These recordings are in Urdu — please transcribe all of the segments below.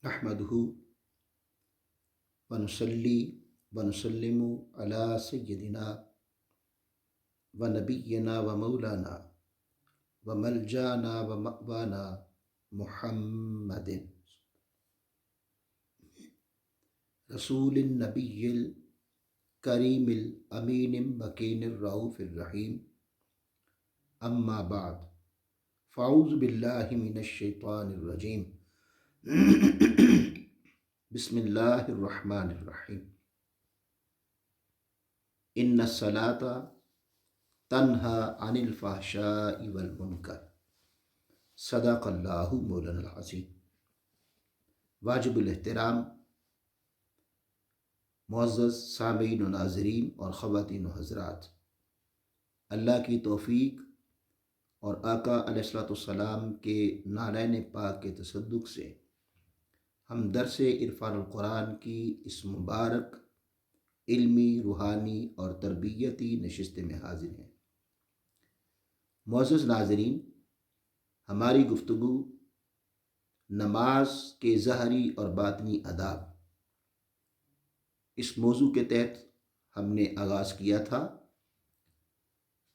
نحمدہ ونصلی ونسلم علی سیدنا و نبینا و مولانا و ملجانا و مأوانا محمد رسول النبی الکریم الامین المکین الرؤوف الرحیم اما بعد فاعوذ باللہ من الشیطان الرجیم بسم اللہ الرحمن الرحیم ان الصلاۃ تنہی عن الفحشاء والمنکر صدق اللہ مولانا العظیم۔ واجب الاحترام معزز سامعین و ناظرین اور خواتین و حضرات، اللہ کی توفیق اور آقا علیہ الصلوۃ والسلام کے نالین پاک کے تصدق سے ہم درس عرفان القرآن کی اس مبارک علمی، روحانی اور تربیتی نشست میں حاضر ہیں۔ معزز ناظرین، ہماری گفتگو نماز کے ظاہری اور باطنی آداب اس موضوع کے تحت ہم نے آغاز کیا تھا،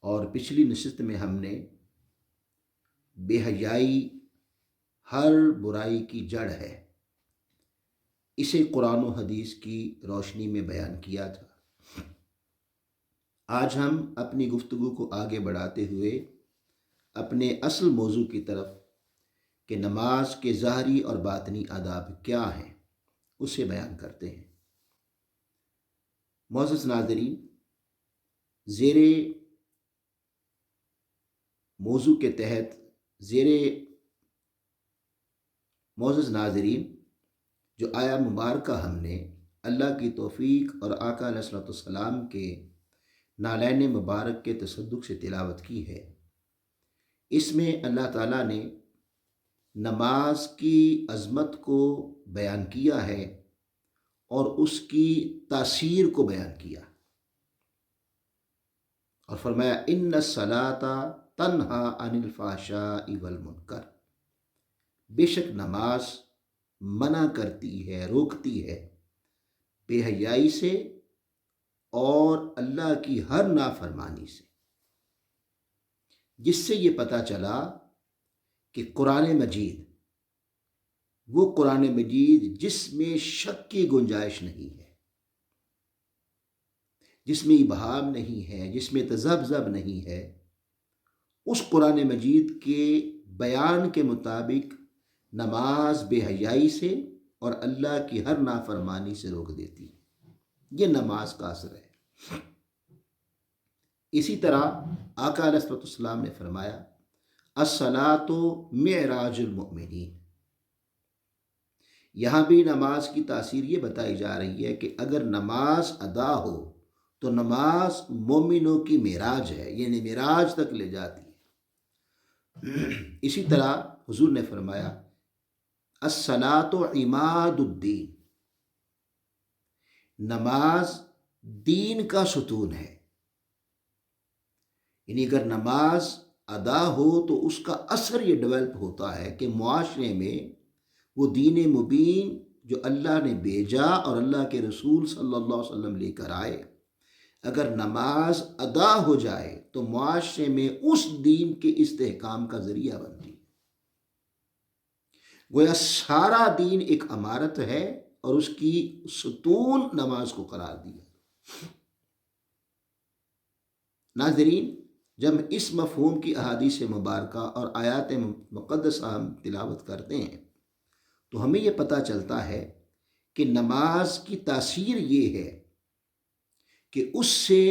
اور پچھلی نشست میں ہم نے بے حیائی ہر برائی کی جڑ ہے، اسے قرآن و حدیث کی روشنی میں بیان کیا تھا۔ آج ہم اپنی گفتگو کو آگے بڑھاتے ہوئے اپنے اصل موضوع کی طرف کہ نماز کے ظاہری اور باطنی آداب کیا ہیں اسے بیان کرتے ہیں۔ معزز ناظرین، زیر موضوع کے تحت معزز ناظرین، جو آیا مبارکہ ہم نے اللہ کی توفیق اور آقا علیہ الصلوۃ والسلام کے نالین مبارک کے تصدق سے تلاوت کی ہے، اس میں اللہ تعالیٰ نے نماز کی عظمت کو بیان کیا ہے اور اس کی تاثیر کو بیان کیا، اور فرمایا ان الصلاۃ تنہی عن الفحشاء والمنکر، بے شک نماز منع کرتی ہے، روکتی ہے بے حیائی سے اور اللہ کی ہر نافرمانی سے، جس سے یہ پتہ چلا کہ قرآن مجید وہ قرآن مجید جس میں شک کی گنجائش نہیں ہے، جس میں ابہام نہیں ہے، جس میں تذبذب نہیں ہے، اس قرآن مجید کے بیان کے مطابق نماز بے حیائی سے اور اللہ کی ہر نافرمانی سے روک دیتی ہے۔ یہ نماز کا اثر ہے۔ اسی طرح آقا علیہ الصلوۃ والسلام نے فرمایا الصلاۃ معراج المؤمنین، یہاں بھی نماز کی تاثیر یہ بتائی جا رہی ہے کہ اگر نماز ادا ہو تو نماز مومنوں کی معراج ہے، یعنی معراج تک لے جاتی ہے۔ اسی طرح حضور نے فرمایا الصلاۃ عماد الدین، نماز دین کا ستون ہے، یعنی اگر نماز ادا ہو تو اس کا اثر یہ ڈیولپ ہوتا ہے کہ معاشرے میں وہ دین مبین جو اللہ نے بھیجا اور اللہ کے رسول صلی اللہ علیہ وسلم لے کر آئے، اگر نماز ادا ہو جائے تو معاشرے میں اس دین کے استحکام کا ذریعہ بنتی ہے۔ گویا سارا دین ایک عمارت ہے اور اس کی ستون نماز کو قرار دیا۔ ناظرین، جب اس مفہوم کی احادیث مبارکہ اور آیات مقدسہ ہم تلاوت کرتے ہیں تو ہمیں یہ پتہ چلتا ہے کہ نماز کی تاثیر یہ ہے کہ اس سے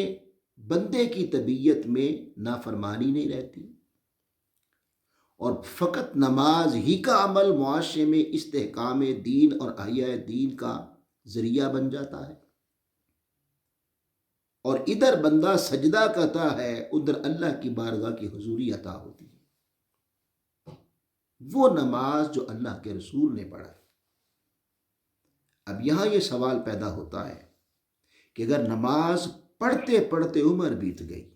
بندے کی طبیعت میں نافرمانی نہیں رہتی، اور فقط نماز ہی کا عمل معاشرے میں استحکام دین اور احیاء دین کا ذریعہ بن جاتا ہے، اور ادھر بندہ سجدہ کرتا ہے، ادھر اللہ کی بارگاہ کی حضوری عطا ہوتی ہے۔ وہ نماز جو اللہ کے رسول نے پڑھا۔ اب یہاں یہ سوال پیدا ہوتا ہے کہ اگر نماز پڑھتے پڑھتے عمر بیت گئی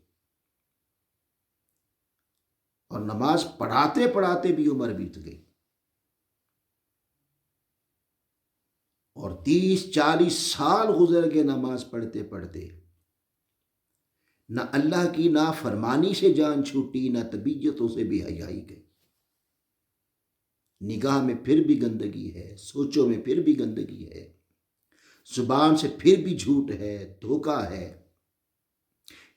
اور نماز پڑھاتے پڑھاتے بھی عمر بیت گئی اور 30-40 سال گزر گئے نماز پڑھتے پڑھتے، نہ اللہ کی نافرمانی سے جان چھوٹی، نہ طبیعتوں سے بے حیائی گئی، نگاہ میں پھر بھی گندگی ہے، سوچوں میں پھر بھی گندگی ہے، زبان سے پھر بھی جھوٹ ہے، دھوکہ ہے،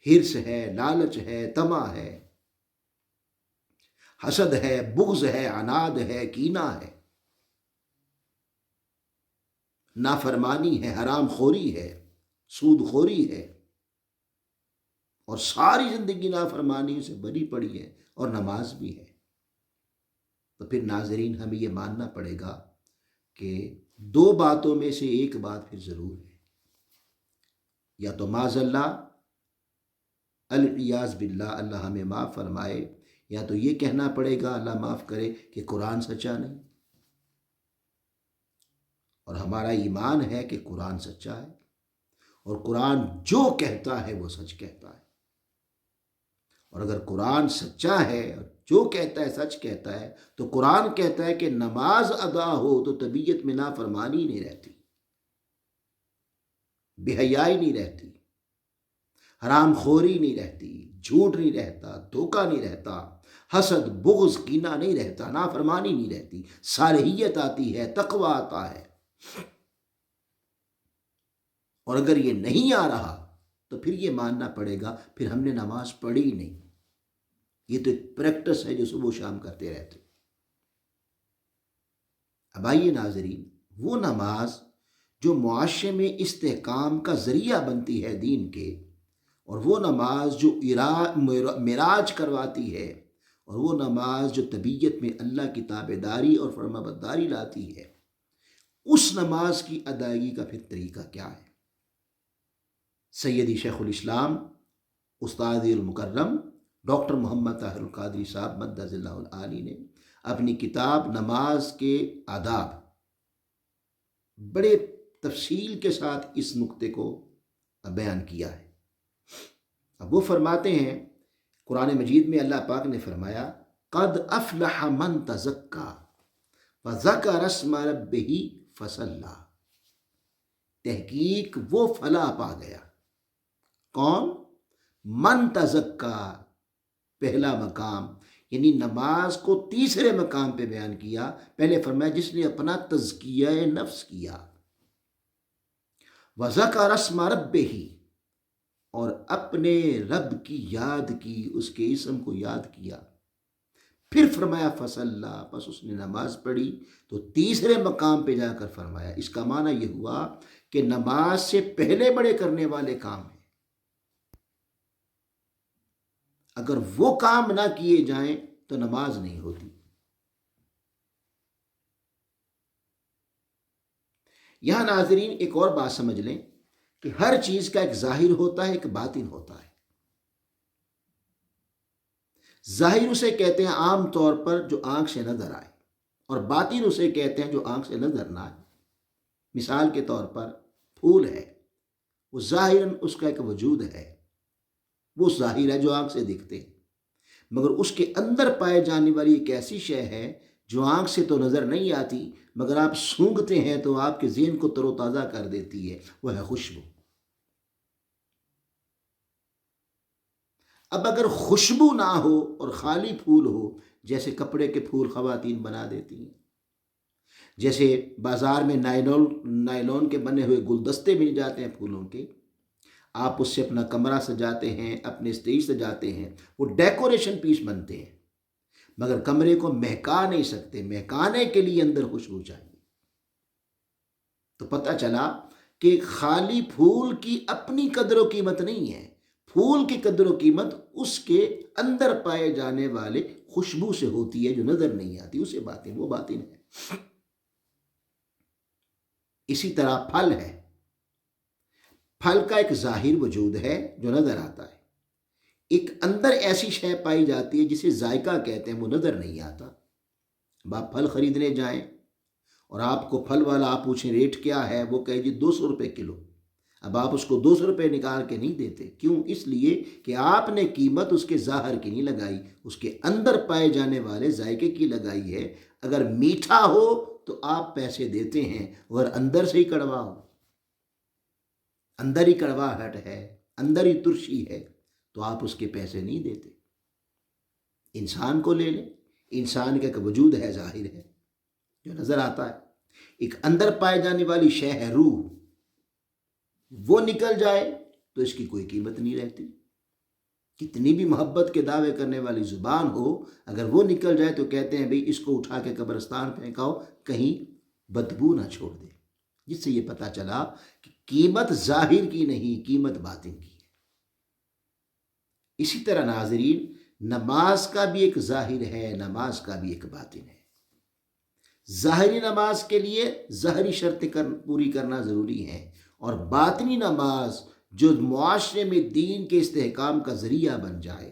ہرس ہے، لالچ ہے، طمع ہے، حسد ہے، بغض ہے، عناد ہے، کینہ ہے، نافرمانی ہے، حرام خوری ہے، سود خوری ہے، اور ساری زندگی نافرمانی سے بھری پڑی ہے، اور نماز بھی ہے۔ تو پھر ناظرین ہمیں یہ ماننا پڑے گا کہ دو باتوں میں سے ایک بات پھر ضرور ہے، یا تو معاذ اللہ، الیاذ باللہ، اللہ ہمیں معاف فرمائے، یا تو یہ کہنا پڑے گا اللہ معاف کرے کہ قرآن سچا نہیں، اور ہمارا ایمان ہے کہ قرآن سچا ہے، اور قرآن جو کہتا ہے وہ سچ کہتا ہے، اور اگر قرآن سچا ہے اور جو کہتا ہے سچ کہتا ہے، تو قرآن کہتا ہے کہ نماز ادا ہو تو طبیعت میں نافرمانی نہیں رہتی، بے حیائی نہیں رہتی، حرام خوری نہیں رہتی، جھوٹ نہیں رہتا، دھوکہ نہیں رہتا، حسد بغض کینہ نہیں رہتا، نافرمانی نہیں رہتی، صالحیت آتی ہے، تقوی آتا ہے۔ اور اگر یہ نہیں آ رہا تو پھر یہ ماننا پڑے گا پھر ہم نے نماز پڑھی ہی نہیں، یہ تو ایک پریکٹس ہے جو صبح و شام کرتے رہتے۔ اب آئیے ناظرین، وہ نماز جو معاشرے میں استحکام کا ذریعہ بنتی ہے دین کے، اور وہ نماز جو معراج کرواتی ہے، اور وہ نماز جو طبیعت میں اللہ کی تابعداری اور فرما برداری لاتی ہے، اس نماز کی ادائیگی کا پھر طریقہ کیا ہے؟ سیدی شیخ الاسلام استاد المکرم ڈاکٹر محمد طاہر القادری صاحب مدظ اللہ العالی نے اپنی کتاب نماز کے آداب بڑے تفصیل کے ساتھ اس نقطے کو بیان کیا ہے۔ اب وہ فرماتے ہیں، قرآن مجید میں اللہ پاک نے فرمایا، قد افلح من تزکا وذکر اسم ربہ فصلی، تحقیق وہ فلاح پا گیا۔ کون؟ من تزکا، پہلا مقام، یعنی نماز کو تیسرے مقام پہ بیان کیا۔ پہلے فرمایا جس نے اپنا تزکیہ نفس کیا، وذکر اسم ربہ، اور اپنے رب کی یاد کی، اس کے اسم کو یاد کیا۔ پھر فرمایا فصلی، پس اس نے نماز پڑھی۔ تو تیسرے مقام پہ جا کر فرمایا، اس کا معنی یہ ہوا کہ نماز سے پہلے بڑے کرنے والے کام ہیں، اگر وہ کام نہ کیے جائیں تو نماز نہیں ہوتی۔ یہاں ناظرین ایک اور بات سمجھ لیں کہ ہر چیز کا ایک ظاہر ہوتا ہے، ایک باطن ہوتا ہے۔ ظاہر اسے کہتے ہیں عام طور پر جو آنکھ سے نظر آئے، اور باطن اسے کہتے ہیں جو آنکھ سے نظر نہ آئے۔ مثال کے طور پر پھول ہے، وہ ظاہراً اس کا ایک وجود ہے، وہ ظاہر ہے جو آنکھ سے دکھتے ہیں، مگر اس کے اندر پائے جانے والی ایک ایسی شے ہے جو آنکھ سے تو نظر نہیں آتی، مگر آپ سونگھتے ہیں تو آپ کے ذہن کو تر و تازہ کر دیتی ہے، وہ ہے خوشبو۔ اب اگر خوشبو نہ ہو اور خالی پھول ہو، جیسے کپڑے کے پھول خواتین بنا دیتی ہیں، جیسے بازار میں نائلون کے بنے ہوئے گلدستے مل جاتے ہیں پھولوں کے، آپ اس سے اپنا کمرہ سجاتے ہیں، اپنے اسٹیج سجاتے ہیں، وہ ڈیکوریشن پیس بنتے ہیں، مگر کمرے کو مہکا نہیں سکتے۔ مہکانے کے لیے اندر خوشبو چاہیے۔ تو پتہ چلا کہ خالی پھول کی اپنی قدر و قیمت نہیں ہے، پھول کی قدر و قیمت اس کے اندر پائے جانے والے خوشبو سے ہوتی ہے جو نظر نہیں آتی، اسے باطن، وہ باطن ہے۔ اسی طرح پھل ہے، پھل کا ایک ظاہر وجود ہے جو نظر آتا ہے، ایک اندر ایسی شے پائی جاتی ہے جسے ذائقہ کہتے ہیں، وہ نظر نہیں آتا۔ اب آپ پھل خریدنے جائیں اور آپ کو پھل والا آپ پوچھیں ریٹ کیا ہے، وہ کہے جی 200 روپے کلو۔ اب آپ اس کو 200 روپے نکال کے نہیں دیتے، کیوں؟ اس لیے کہ آپ نے قیمت اس کے ظاہر کی نہیں لگائی، اس کے اندر پائے جانے والے ذائقے کی لگائی ہے۔ اگر میٹھا ہو تو آپ پیسے دیتے ہیں، اگر اندر سے ہی کڑوا ہو، اندر ہی کڑواہٹ ہے، اندر ہی ترشی ہے، تو آپ اس کے پیسے نہیں دیتے۔ انسان کو لے لیں، انسان کا ایک وجود ہے، ظاہر ہے جو نظر آتا ہے، ایک اندر پائے جانے والی شے ہے روح، وہ نکل جائے تو اس کی کوئی قیمت نہیں رہتی۔ کتنی بھی محبت کے دعوے کرنے والی زبان ہو، اگر وہ نکل جائے تو کہتے ہیں بھئی اس کو اٹھا کے قبرستان پھینکاؤ، کہیں بدبو نہ چھوڑ دے، جس سے یہ پتہ چلا کہ قیمت ظاہر کی نہیں، قیمت باطن کی ہے۔ اسی طرح ناظرین، نماز کا بھی ایک ظاہر ہے، نماز کا بھی ایک باطن ہے۔ ظاہری نماز کے لیے ظاہری شرط پوری کرنا ضروری ہے، اور باطنی نماز جو معاشرے میں دین کے استحکام کا ذریعہ بن جائے،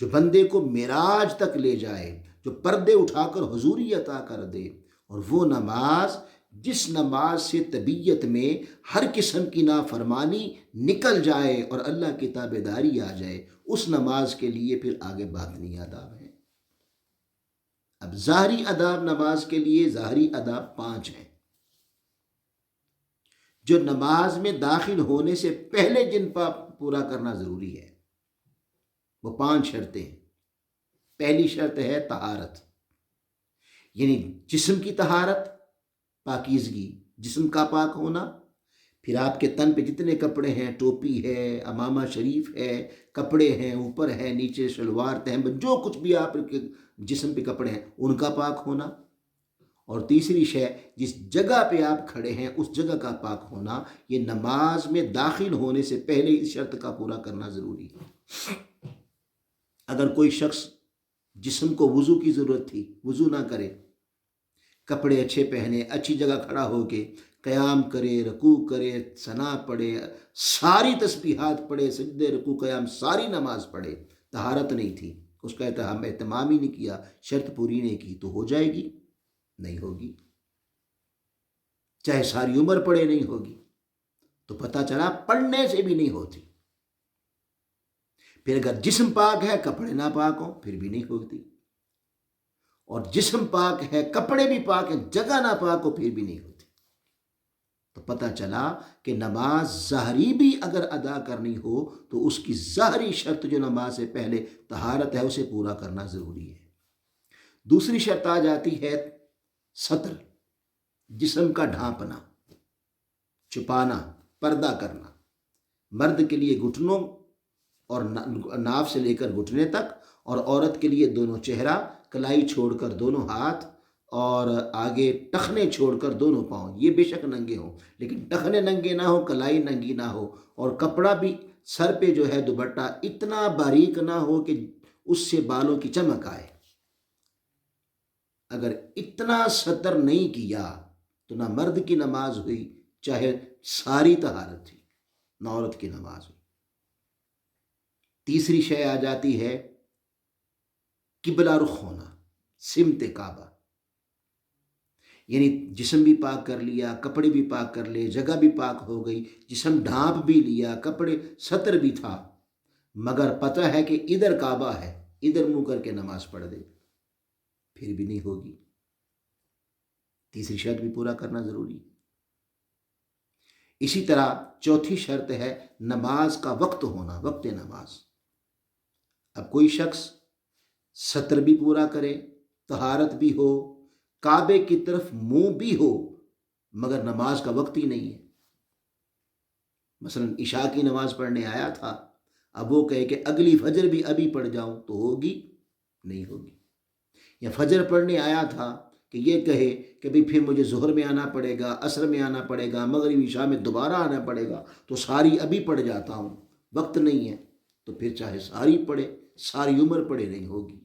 جو بندے کو معراج تک لے جائے، جو پردے اٹھا کر حضوری عطا کر دے، اور وہ نماز جس نماز سے طبیعت میں ہر قسم کی نافرمانی نکل جائے اور اللہ کی تابعداری آ جائے، اس نماز کے لیے پھر آگے باطنی آداب ہیں۔ اب ظاہری آداب نماز کے لیے، ظاہری آداب 5 ہیں، جو نماز میں داخل ہونے سے پہلے جن پر پورا کرنا ضروری ہے، وہ 5 شرطیں ہیں۔ پہلی شرط ہے طہارت، یعنی جسم کی طہارت، پاکیزگی، جسم کا پاک ہونا۔ پھر آپ کے تن پہ جتنے کپڑے ہیں، ٹوپی ہے، امامہ شریف ہے، کپڑے ہیں، اوپر ہے، نیچے شلوار تہمت، جو کچھ بھی آپ کے جسم پہ کپڑے ہیں، ان کا پاک ہونا۔ اور تیسری شے، جس جگہ پہ آپ کھڑے ہیں اس جگہ کا پاک ہونا۔ یہ نماز میں داخل ہونے سے پہلے اس شرط کا پورا کرنا ضروری ہے۔ اگر کوئی شخص جسم کو وضو کی ضرورت تھی، وضو نہ کرے، کپڑے اچھے پہنے، اچھی جگہ کھڑا ہو کے قیام کرے، رکوع کرے، ثنا پڑھے، ساری تسبیحات پڑھے، سجدے رکوع قیام ساری نماز پڑھے، طہارت نہیں تھی، اس کا اہتمام ہی نہیں کیا، شرط پوری نہیں کی، تو ہو جائے گی؟ نہیں ہوگی۔ چاہے ساری عمر پڑھے نہیں ہوگی۔ تو پتہ چلا پڑھنے سے بھی نہیں ہوتی۔ پھر اگر جسم پاک ہے، کپڑے نہ پاک ہوں، پھر بھی نہیں ہوتی۔ اور جسم پاک ہے، کپڑے بھی پاک ہیں، جگہ نہ پاک ہو، پھر بھی نہیں ہوتی۔ تو پتہ چلا کہ نماز ظاہری بھی اگر ادا کرنی ہو تو اس کی ظاہری شرط جو نماز سے پہلے طہارت ہے، اسے پورا کرنا ضروری ہے۔ دوسری شرط آ جاتی ہے ستر، جسم کا ڈھانپنا، چھپانا، پردہ کرنا۔ مرد کے لیے گھٹنوں اور ناف سے لے کر گھٹنے تک، اور عورت کے لیے دونوں چہرہ، کلائی چھوڑ کر دونوں ہاتھ، اور آگے ٹخنے چھوڑ کر دونوں پاؤں۔ یہ بے شک ننگے ہوں، لیکن ٹخنے ننگے نہ ہو، کلائی ننگی نہ ہو، اور کپڑا بھی سر پہ جو ہے دوپٹہ اتنا باریک نہ ہو کہ اس سے بالوں کی چمک آئے۔ اگر اتنا ستر نہیں کیا تو نہ مرد کی نماز ہوئی، چاہے ساری طہارت تھی، نہ عورت کی نماز ہوئی۔ تیسری شے آ جاتی ہے قبلہ رخ ہونا، سمت کعبہ، یعنی جسم بھی پاک کر لیا، کپڑے بھی پاک کر لے، جگہ بھی پاک ہو گئی، جسم ڈھانپ بھی لیا، کپڑے ستر بھی تھا، مگر پتہ ہے کہ ادھر کعبہ ہے، ادھر منہ کر کے نماز پڑھ دے، پھر بھی نہیں ہوگی۔ تیسری شرط بھی پورا کرنا ضروری ہے۔ اسی طرح چوتھی شرط ہے نماز کا وقت ہونا، وقت نماز۔ اب کوئی شخص ستر بھی پورا کرے، طہارت بھی ہو، کعبے کی طرف منہ بھی ہو، مگر نماز کا وقت ہی نہیں ہے۔ مثلا عشاء کی نماز پڑھنے آیا تھا، اب وہ کہے کہ اگلی فجر بھی ابھی پڑھ جاؤں، تو ہوگی؟ نہیں ہوگی۔ یا فجر پڑھنے آیا تھا کہ یہ کہے کہ بھئی پھر مجھے ظہر میں آنا پڑے گا، عصر میں آنا پڑے گا، مغرب عشاء میں دوبارہ آنا پڑے گا، تو ساری ابھی پڑھ جاتا ہوں، وقت نہیں ہے، تو پھر چاہے ساری پڑھے، ساری عمر پڑھے، نہیں ہوگی۔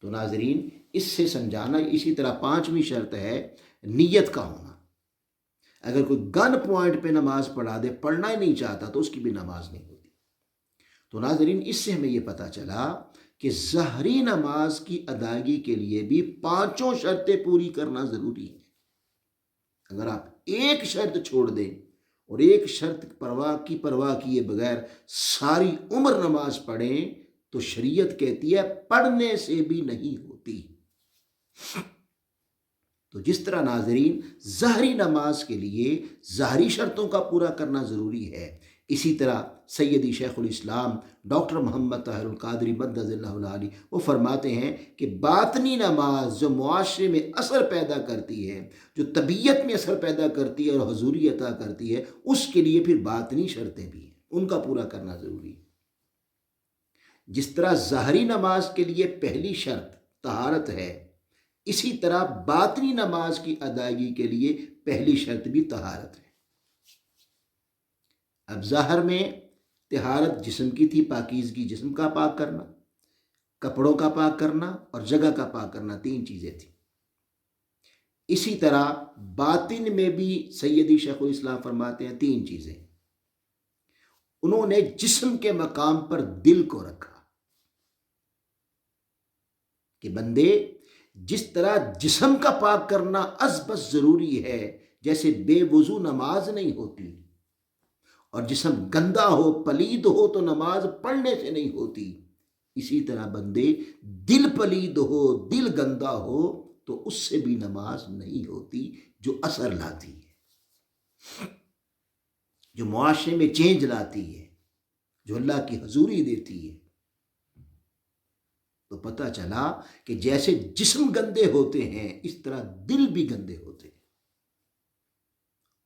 تو ناظرین، اس سے سمجھانا، اسی طرح 5ویں شرط ہے نیت کا ہونا۔ اگر کوئی گن پوائنٹ پہ نماز پڑھا دے، پڑھنا ہی نہیں چاہتا، تو اس کی بھی نماز نہیں ہوتی۔ تو ناظرین، اس سے ہمیں یہ پتہ چلا کہ ظاہری نماز کی ادائیگی کے لیے بھی 5 شرطیں پوری کرنا ضروری ہے۔ اگر آپ ایک شرط چھوڑ دیں اور ایک شرط پرواہ کیے بغیر ساری عمر نماز پڑھیں، تو شریعت کہتی ہے پڑھنے سے بھی نہیں ہوتی۔ تو جس طرح ناظرین ظاہری نماز کے لیے ظاہری شرطوں کا پورا کرنا ضروری ہے، اسی طرح سیدی شیخ الاسلام ڈاکٹر محمد طاہر القادری مدد اللہ العالی وہ فرماتے ہیں کہ باطنی نماز جو معاشرے میں اثر پیدا کرتی ہے، جو طبیعت میں اثر پیدا کرتی ہے اور حضوری عطا کرتی ہے، اس کے لیے پھر باطنی شرطیں بھی ہیں، ان کا پورا کرنا ضروری ہے۔ جس طرح ظاہری نماز کے لیے پہلی شرط طہارت ہے، اسی طرح باطنی نماز کی ادائیگی کے لیے پہلی شرط بھی طہارت ہے۔ اب ظاہر میں طہارت جسم کی تھی، پاکیزگی جسم کا پاک کرنا، کپڑوں کا پاک کرنا اور جگہ کا پاک کرنا، 3 چیزیں تھیں۔ اسی طرح باطن میں بھی سیدی شیخ الاسلام فرماتے ہیں 3 چیزیں۔ انہوں نے جسم کے مقام پر دل کو رکھا کہ بندے جس طرح جسم کا پاک کرنا از بس ضروری ہے، جیسے بے وضو نماز نہیں ہوتی، اور جسم گندا ہو پلید ہو تو نماز پڑھنے سے نہیں ہوتی، اسی طرح بندے دل پلید ہو دل گندا ہو تو اس سے بھی نماز نہیں ہوتی، جو اثر لاتی ہے، جو معاشرے میں چینج لاتی ہے، جو اللہ کی حضوری دیتی ہے۔ تو پتہ چلا کہ جیسے جسم گندے ہوتے ہیں اس طرح دل بھی گندے ہوتے ہیں۔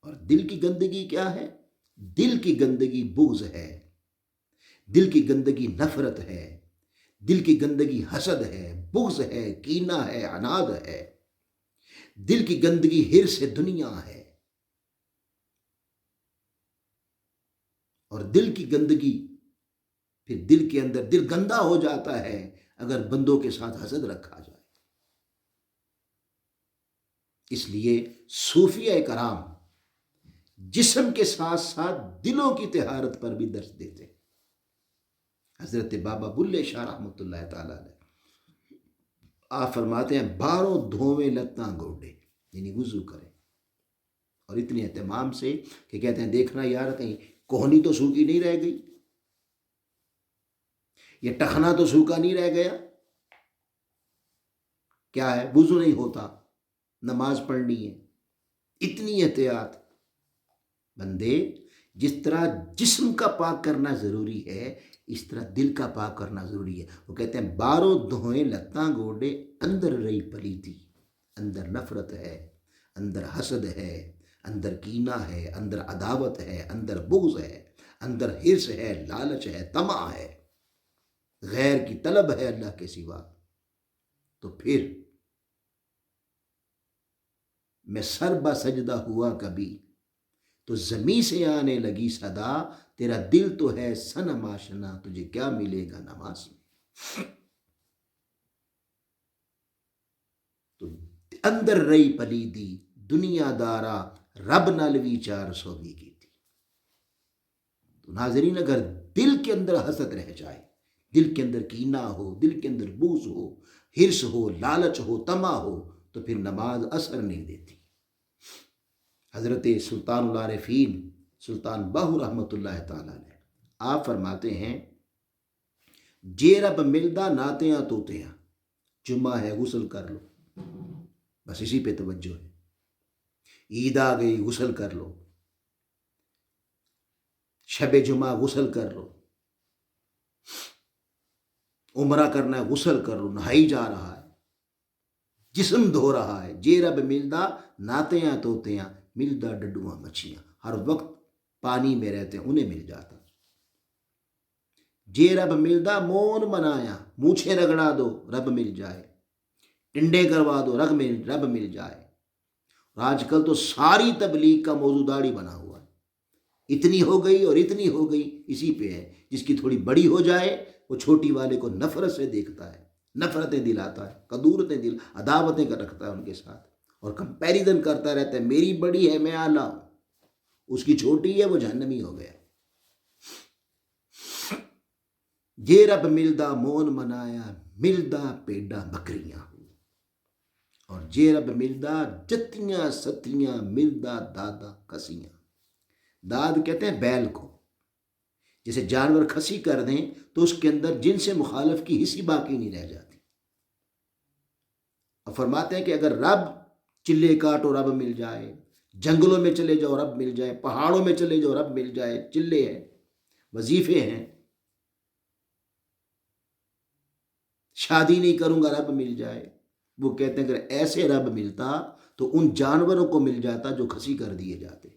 اور دل کی گندگی کیا ہے؟ دل کی گندگی بغض ہے، دل کی گندگی نفرت ہے، دل کی گندگی حسد ہے، بغض ہے، کینہ ہے، عناد ہے، دل کی گندگی حرص دنیا ہے، اور دل کی گندگی پھر دل کے اندر دل گندا ہو جاتا ہے اگر بندوں کے ساتھ حسد رکھا جائے۔ اس لیے صوفیہ کرام جسم کے ساتھ ساتھ دلوں کی طہارت پر بھی درس دیتے ہیں۔ حضرت بابا بلے شاہ رحمۃ اللہ تعالیٰ علیہ آپ فرماتے ہیں 12 دھوویں لتاں گوڈے، یعنی وضو کریں، اور اتنے اہتمام سے کہ کہتے ہیں دیکھنا یار کہیں کوہنی تو سوکھی نہیں رہ گئی، یہ ٹخنا تو سوکھا نہیں رہ گیا، کیا ہے وضو نہیں ہوتا، نماز پڑھنی ہے، اتنی احتیاط۔ بندے جس طرح جسم کا پاک کرنا ضروری ہے اس طرح دل کا پاک کرنا ضروری ہے۔ وہ کہتے ہیں 12 دھوئیں لتاں گوڈے، اندر رہی پلیتی، اندر نفرت ہے، اندر حسد ہے، اندر کینہ ہے، اندر عداوت ہے، اندر بغض ہے، اندر حرص ہے، لالچ ہے، طمع ہے، غیر کی طلب ہے اللہ کے سوا، تو پھر میں سر با سجدہ ہوا کبھی تو زمیں سے آنے لگی صدا، تیرا دل تو ہے صنم آشنا، تجھے کیا ملے گا نماز میں۔ تو اندر رہی پلیدی دنیا دارا رب نالوی 400 کی تھی۔ تو ناظرین اگر دل کے اندر حسد رہ جائے، دل کے اندر کینہ ہو، دل کے اندر بغض ہو، حرص ہو، لالچ ہو، طمع ہو، تو پھر نماز اثر نہیں دیتی۔ حضرت سلطان العارفین سلطان باہو رحمۃ اللہ تعالیٰ علیہ آپ فرماتے ہیں جے رب ملدا ناتیاں توتیاں، جمعہ ہے غسل کر لو، بس اسی پہ توجہ ہے، عید آ گئی غسل کر لو، شب جمعہ غسل کر لو، عمرہ کرنا ہے غسل کر لو، نہائی جا رہا ہے، جسم دھو رہا ہے، جے رب ملدا ناتیاں توتیاں، ملدا ڈڈواں مچھیاں، ہر وقت پانی میں رہتے ہیں انہیں مل جاتا۔ جے رب ملدا مون منایا، مونچھیں رگڑا دو رب مل جائے، ٹنڈے کروا دو رب مل جائے۔ اور آج کل تو ساری تبلیغ کا موضوع داڑھی بنا ہوا ہے، اتنی ہو گئی اور اتنی ہو گئی، اسی پہ ہے۔ جس کی تھوڑی بڑی ہو جائے وہ چھوٹی والے کو نفرت سے دیکھتا ہے، نفرتیں دلاتا ہے، قدورتیں عداوتیں کر رکھتا ہے ان کے ساتھ، اور کمپیریزن کرتا رہتا ہے، میری بڑی ہے میں اعلیٰ ہوں، اس کی چھوٹی ہے وہ جہنمی ہو گیا۔ جے رب ملدا مون منایا، ملدا پیڈا بکریاں، اور جے رب ملدا جتیاں ستیاں، ملدا دادا کسیاں۔ داد کہتے ہیں بیل کو، جیسے جانور کھسی کر دیں تو اس کے اندر جن سے مخالف کی حصی باقی نہیں رہ جاتی، اور فرماتے ہیں کہ اگر رب چلے کاٹو رب مل جائے، جنگلوں میں چلے جاؤ رب مل جائے، پہاڑوں میں چلے جاؤ رب مل جائے، چلے ہیں، وظیفے ہیں، شادی نہیں کروں گا رب مل جائے۔ وہ کہتے ہیں اگر ایسے رب ملتا تو ان جانوروں کو مل جاتا جو کھسی کر دیے جاتے۔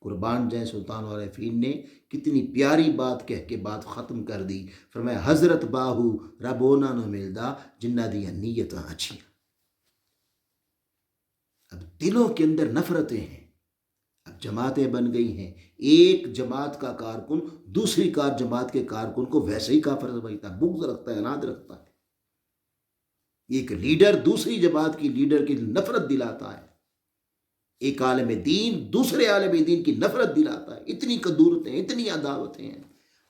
قربان جائیں سلطان عارفین نے کتنی پیاری بات کہہ کے بات ختم کر دی، فرمایا حضرت باہو ربونا نو ملدا جنہ دیا نیتاں اچھی۔ اب دلوں کے اندر نفرتیں ہیں، اب جماعتیں بن گئی ہیں، ایک جماعت کا کارکن دوسری جماعت کے کارکن کو ویسے ہی کافر سمجھتا ہے، بغض رکھتا ہے، عناد رکھتا ہے۔ ایک لیڈر دوسری جماعت کی لیڈر کی نفرت دلاتا ہے، ایک عالم دین دوسرے عالم دین کی نفرت دلاتا ہے۔ اتنی کدورتیں، اتنی عداوتیں ہیں،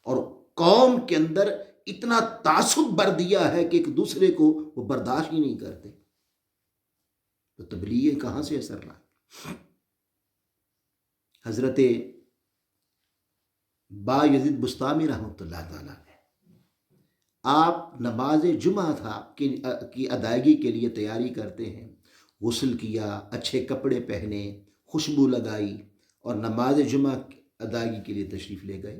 اور قوم کے اندر اتنا تعصب بر دیا ہے کہ ایک دوسرے کو وہ برداشت ہی نہیں کرتے۔ تو تبلیغ کہاں سے اثر لائے؟ حضرت با یزید بستامی رحمۃ اللہ تعالیٰ نے آپ نماز جمعہ کی ادائیگی کے لیے تیاری کرتے ہیں، غسل کیا، اچھے کپڑے پہنے، خوشبو لگائی اور نماز جمعہ ادائیگی کے لیے تشریف لے گئے۔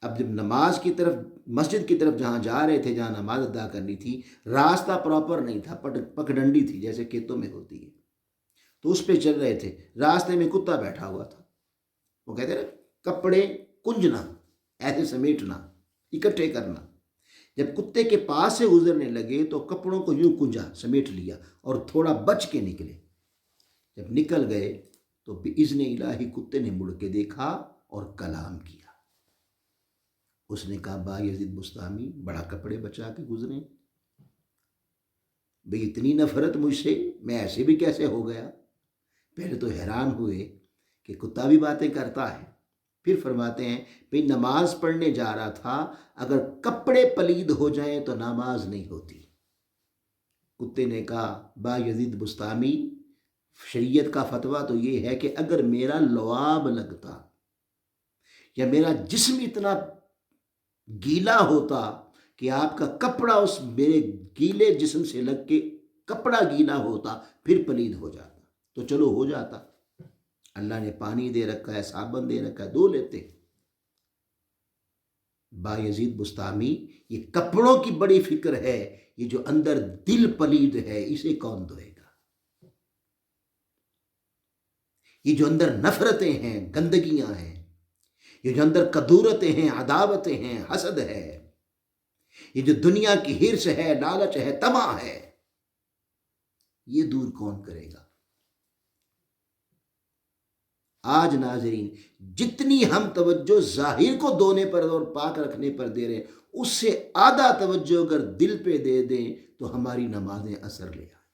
اب جب نماز کی طرف، مسجد کی طرف جہاں جا رہے تھے، جہاں نماز ادا کرنی تھی، راستہ پراپر نہیں تھا، پگڈنڈی تھی جیسے کھیتوں میں ہوتی ہے، تو اس پہ چل رہے تھے، راستے میں کتا بیٹھا ہوا تھا۔ وہ کہتے ہیں کپڑے کنجنا، ایسے سمیٹنا، اکٹھے کرنا۔ جب کتے کے پاس سے گزرنے لگے تو کپڑوں کو یوں کنجا، سمیٹ لیا اور تھوڑا بچ کے نکلے۔ جب نکل گئے تو بِإِذْنِ الٰہی کتے نے مڑ کے دیکھا اور کلام کیا۔ اس نے کہا با یزید بستامی بڑا کپڑے بچا کے گزرے، بھئی اتنی نفرت مجھ سے، میں ایسے بھی کیسے ہو گیا؟ پہلے تو حیران ہوئے کہ کتا بھی باتیں کرتا ہے۔ پھر فرماتے ہیں بھئی نماز پڑھنے جا رہا تھا، اگر کپڑے پلید ہو جائیں تو نماز نہیں ہوتی۔ کتے نے کہا با یزید بستامی شریعت کا فتویٰ تو یہ ہے کہ اگر میرا لعاب لگتا یا میرا جسم اتنا گیلا ہوتا کہ آپ کا کپڑا اس میرے گیلے جسم سے لگ کے کپڑا گیلا ہوتا، پھر پلید ہو جاتا، تو چلو ہو جاتا، اللہ نے پانی دے رکھا ہے، صابن دے رکھا ہے، دھو لیتے۔ با یزید بستامی یہ کپڑوں کی بڑی فکر ہے، یہ جو اندر دل پلید ہے اسے کون دھوئے گا؟ یہ جو اندر نفرتیں ہیں، گندگیاں ہیں، یہ جو اندر کدورتیں ہیں، عداوتیں ہیں، حسد ہے، یہ جو دنیا کی ہرس ہے، لالچ ہے، طمع ہے، یہ دور کون کرے گا؟ آج ناظرین جتنی ہم توجہ ظاہر کو دھونے پر اور پاک رکھنے پر دے رہے ہیں، اس سے آدھا توجہ اگر دل پہ دے دیں تو ہماری نمازیں اثر لے آئیں،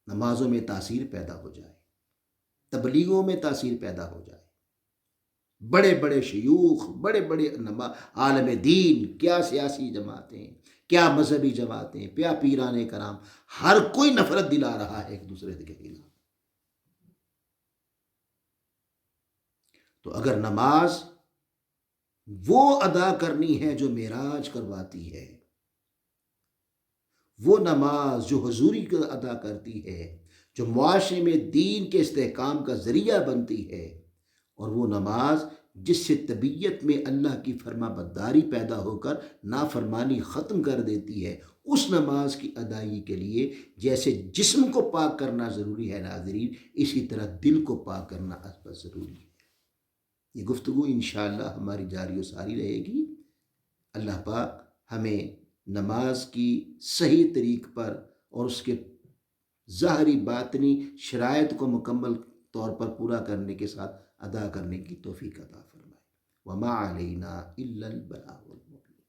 نمازوں میں تاثیر پیدا ہو جائے، تبلیغوں میں تاثیر پیدا ہو جائے۔ بڑے بڑے شیوخ، بڑے بڑے عالم دین، کیا سیاسی جماعتیں، کیا مذہبی جماعتیں، کیا پیران کرام، ہر کوئی نفرت دلا رہا ہے ایک دوسرے کے خلاف۔ تو اگر نماز وہ ادا کرنی ہے جو معراج کرواتی ہے، وہ نماز جو حضوری کو ادا کرتی ہے، جو معاشرے میں دین کے استحکام کا ذریعہ بنتی ہے، اور وہ نماز جس سے طبیعت میں اللہ کی فرما برداری پیدا ہو کر نافرمانی ختم کر دیتی ہے، اس نماز کی ادائیگی کے لیے جیسے جسم کو پاک کرنا ضروری ہے ناظرین، اسی طرح دل کو پاک کرنا ازبد ضروری ہے۔ یہ گفتگو انشاءاللہ ہماری جاری و ساری رہے گی۔ اللہ پاک ہمیں نماز کی صحیح طریق پر اور اس کے ظاہری باطنی شرائط کو مکمل طور پر پورا کرنے کے ساتھ ادا کرنے کی توفیق عطا فرمائے۔ وما علینا الا البلاغ المبین۔